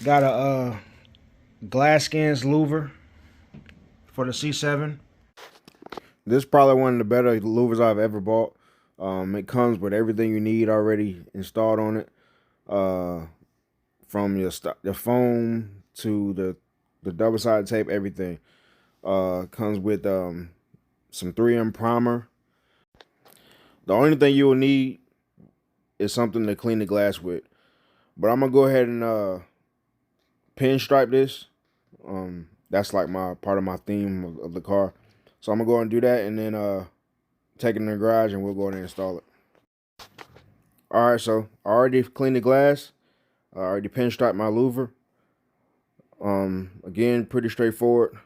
Got a Glasskins louver for the C7. This is probably one of the better louvers I've ever bought. It comes with everything you need already installed on it, from the foam to the double-sided tape, everything. Comes with some 3M primer. The only thing you will need is something to clean the glass with. But I'm gonna go ahead and pinstripe this. That's like my part of my theme of the car. So I'm gonna go and do that, and then take it in the garage, and we'll go ahead and install it. All right, so I already cleaned the glass. I already pinstriped my louver. Again, pretty straightforward.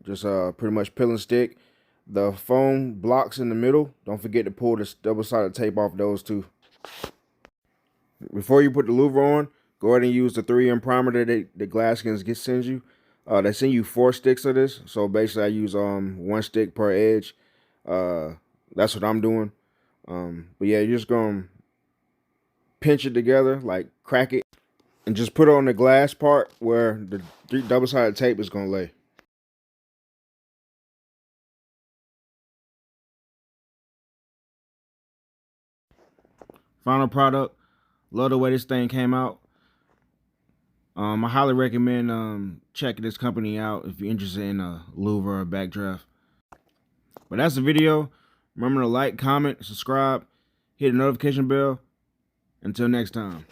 Just pretty much peel and stick. The foam blocks in the middle. Don't forget to pull this double-sided tape off those two. Before you put the louver on, go ahead and use the 3M primer that the Glasskins sends you. They send you 4 sticks of this. So basically I use 1 stick per edge. That's what I'm doing. But yeah, you're just gonna pinch it together, like crack it, and just put it on the glass part where the double-sided tape is gonna lay. Final product. Love the way this thing came out. I highly recommend checking this company out if you're interested in a louver or a Bakkfraft. But that's the video. Remember to like, comment, subscribe, hit the notification bell. Until next time.